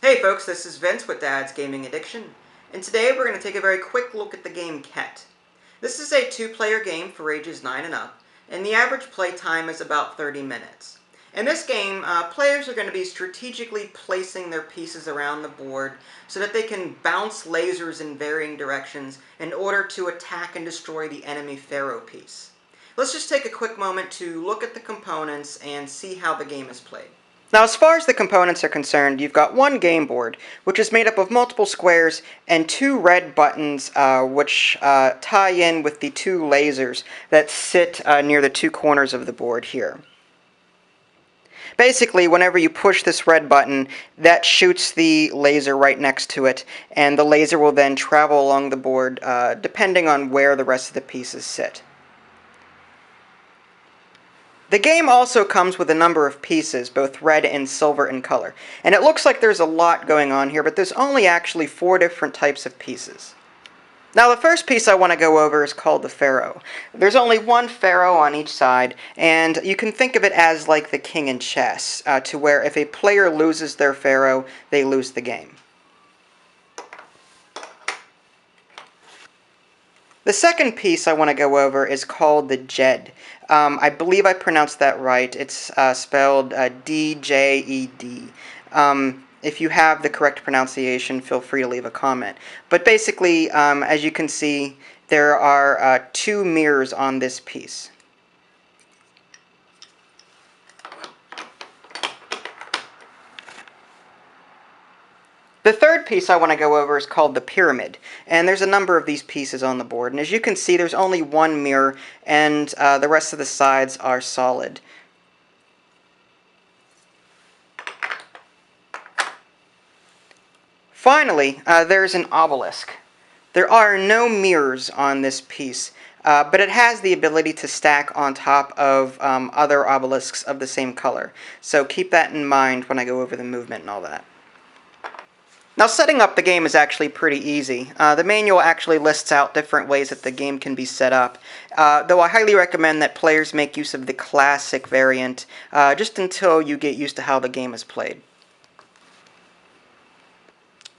Hey folks, this is Vince with Dad's Gaming Addiction, and today we're going to take a very quick look at the game Khet. This is a two-player game for ages 9 and up, and the average play time is about 30 minutes. In this game, players are going to be strategically placing their pieces around the board so that they can bounce lasers in varying directions in order to attack and destroy the enemy pharaoh piece. Let's just take a quick moment to look at the components and see how the game is played. Now, as far as the components are concerned, you've got one game board, which is made up of multiple squares and two red buttons, which tie in with the two lasers that sit near the two corners of the board here. Basically, whenever you push this red button, that shoots the laser right next to it, and the laser will then travel along the board, depending on where the rest of the pieces sit. The game also comes with a number of pieces, both red and silver in color. And it looks like there's a lot going on here, but there's only actually 4 different types of pieces. Now, the first piece I want to go over is called the pharaoh. There's only one pharaoh on each side, and you can think of it as like the king in chess, to where if a player loses their pharaoh, they lose the game. The second piece I want to go over is called the Jed. I believe I pronounced that right. It's spelled DGA. If you have the correct pronunciation, feel free to leave a comment. But basically, as you can see, there are 2 mirrors on this piece. The third piece I want to go over is called the pyramid, and there's a number of these pieces on the board, and as you can see there's only one mirror and the rest of the sides are solid. Finally, there's an obelisk. There are no mirrors on this piece, but it has the ability to stack on top of other obelisks of the same color, so keep that in mind when I go over the movement and all that. Now, setting up the game is actually pretty easy. The manual actually lists out different ways that the game can be set up, though I highly recommend that players make use of the classic variant, just until you get used to how the game is played.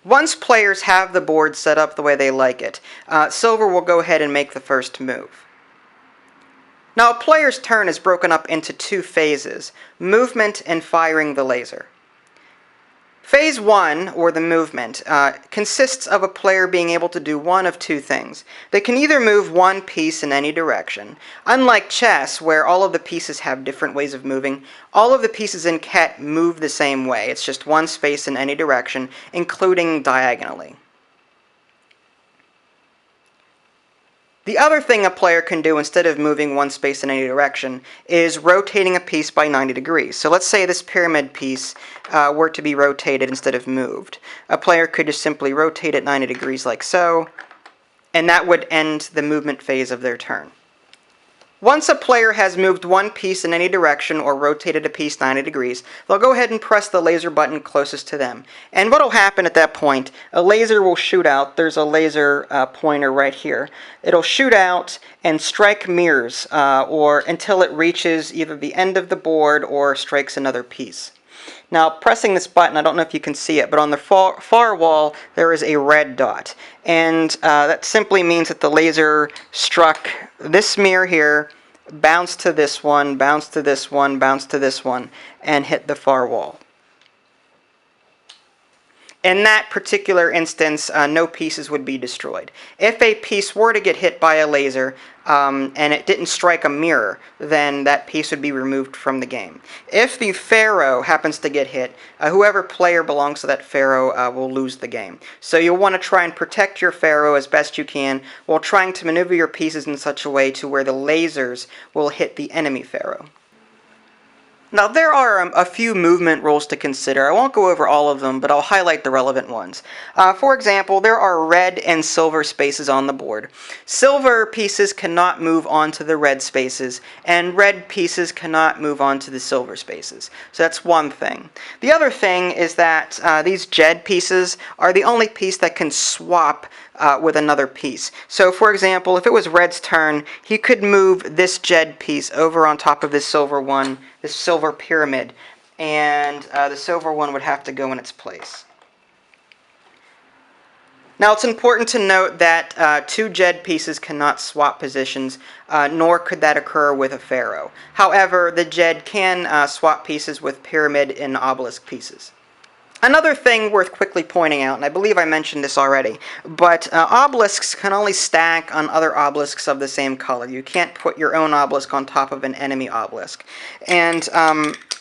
Once players have the board set up the way they like it, Silver will go ahead and make the first move. Now, a player's turn is broken up into 2 phases, movement and firing the laser. Phase 1, or the movement, consists of a player being able to do one of 2 things. They can either move one piece in any direction. Unlike chess, where all of the pieces have different ways of moving, all of the pieces in Khet move the same way. It's just one space in any direction, including diagonally. The other thing a player can do instead of moving one space in any direction is rotating a piece by 90 degrees. So let's say this pyramid piece were to be rotated instead of moved. A player could just simply rotate it 90 degrees like so, and that would end the movement phase of their turn. Once a player has moved one piece in any direction or rotated a piece 90 degrees, they'll go ahead and press the laser button closest to them. And what will happen at that point, a laser will shoot out. There's a laser pointer right here. It'll shoot out and strike mirrors or until it reaches either the end of the board or strikes another piece. Now, pressing this button, I don't know if you can see it, but on the far wall there is a red dot. And that simply means that the laser struck this mirror here, bounced to this one, bounced to this one, bounced to this one, and hit the far wall. In that particular instance, no pieces would be destroyed. If a piece were to get hit by a laser and it didn't strike a mirror, then that piece would be removed from the game. If the pharaoh happens to get hit, whoever player belongs to that pharaoh will lose the game. So you'll want to try and protect your pharaoh as best you can while trying to maneuver your pieces in such a way to where the lasers will hit the enemy pharaoh. Now, there are a few movement rules to consider. I won't go over all of them, but I'll highlight the relevant ones. For example, there are red and silver spaces on the board. Silver pieces cannot move onto the red spaces, and red pieces cannot move onto the silver spaces. So that's one thing. The other thing is that these Jed pieces are the only piece that can swap with another piece. So, for example, if it was Red's turn, he could move this Jed piece over on top of this silver one, this silver pyramid, and the silver one would have to go in its place. Now, it's important to note that two Jed pieces cannot swap positions, nor could that occur with a Pharaoh. However, the Jed can swap pieces with Pyramid and Obelisk pieces. Another thing worth quickly pointing out, and I believe I mentioned this already, but obelisks can only stack on other obelisks of the same color. You can't put your own obelisk on top of an enemy obelisk. And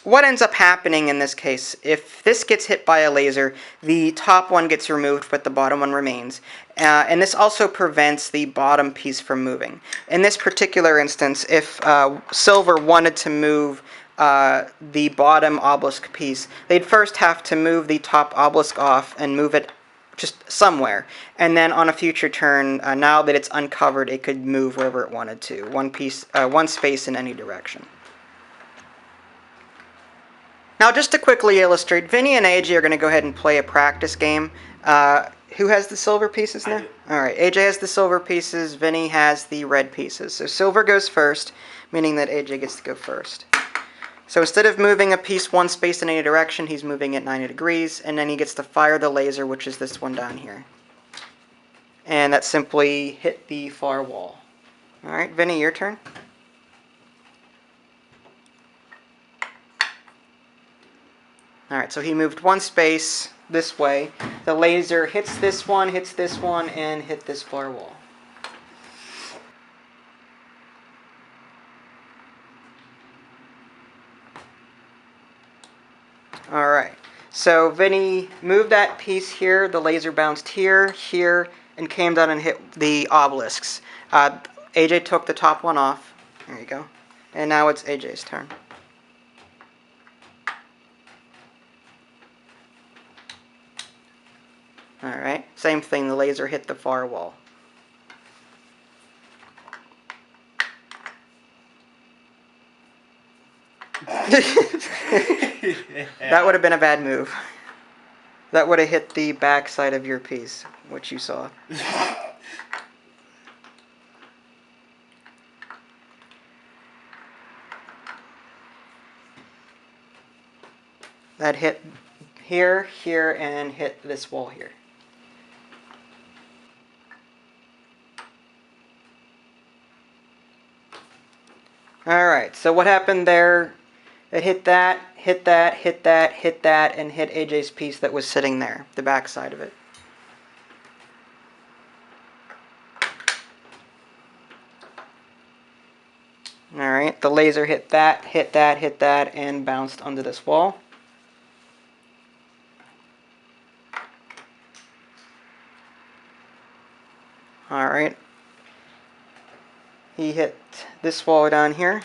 what ends up happening in this case, if this gets hit by a laser, the top one gets removed, but the bottom one remains. And this also prevents the bottom piece from moving. In this particular instance, if silver wanted to move the bottom obelisk piece, they'd first have to move the top obelisk off and move it just somewhere. And then on a future turn, now that it's uncovered, it could move wherever it wanted to, one space in any direction. Now, just to quickly illustrate, Vinny and AJ are going to go ahead and play a practice game. Who has the silver pieces now? All right, AJ has the silver pieces, Vinny has the red pieces. So silver goes first, meaning that AJ gets to go first. So instead of moving a piece one space in any direction, he's moving it 90 degrees, and then he gets to fire the laser, which is this one down here. And that simply hit the far wall. All right, Vinny, your turn. All right, so he moved one space this way. The laser hits this one, and hit this far wall. All right, so Vinny moved that piece here. The laser bounced here, here, and came down and hit the obelisks. AJ took the top one off. There you go. And now it's AJ's turn. All right, same thing. The laser hit the far wall. That would have been a bad move. That would have hit the back side of your piece, which you saw. That hit here, here, and hit this wall here. Alright, so what happened there? It hit that, hit that, hit that, hit that, and hit AJ's piece that was sitting there, the back side of it. Alright, the laser hit that, hit that, hit that, and bounced onto this wall. Alright. He hit this wall down here.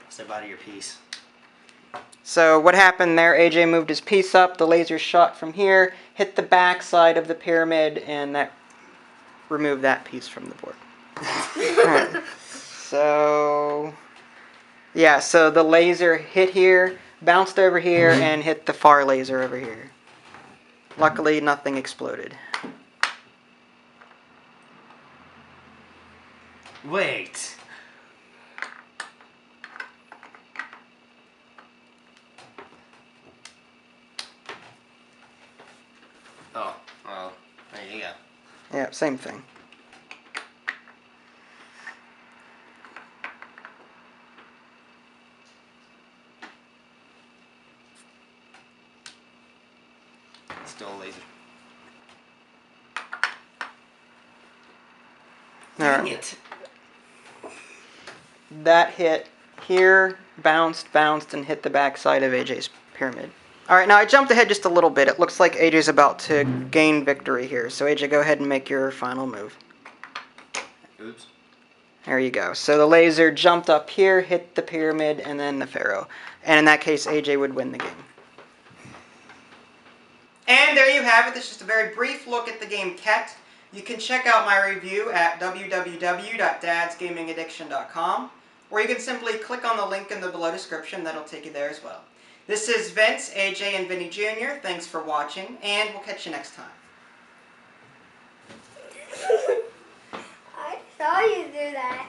Step out of your piece. So what happened there, AJ moved his piece up, the laser shot from here, hit the back side of the pyramid, and that removed that piece from the board. Right. So, yeah, so the laser hit here, bounced over here, and hit the far laser over here. Luckily, nothing exploded. Wait. Oh, well, there you go. Yeah, same thing. Still a laser. Dang it. That hit here, bounced, and hit the back side of AJ's pyramid. Alright, now I jumped ahead just a little bit. It looks like AJ's about to gain victory here. So AJ, go ahead and make your final move. Oops. There you go. So the laser jumped up here, hit the pyramid, and then the pharaoh. And in that case, AJ would win the game. And there you have it. This is just a very brief look at the game Khet. You can check out my review at www.dadsgamingaddiction.com, or you can simply click on the link in the below description. That'll take you there as well. This is Vince, AJ, and Vinny Jr. Thanks for watching, and we'll catch you next time. I saw you do that.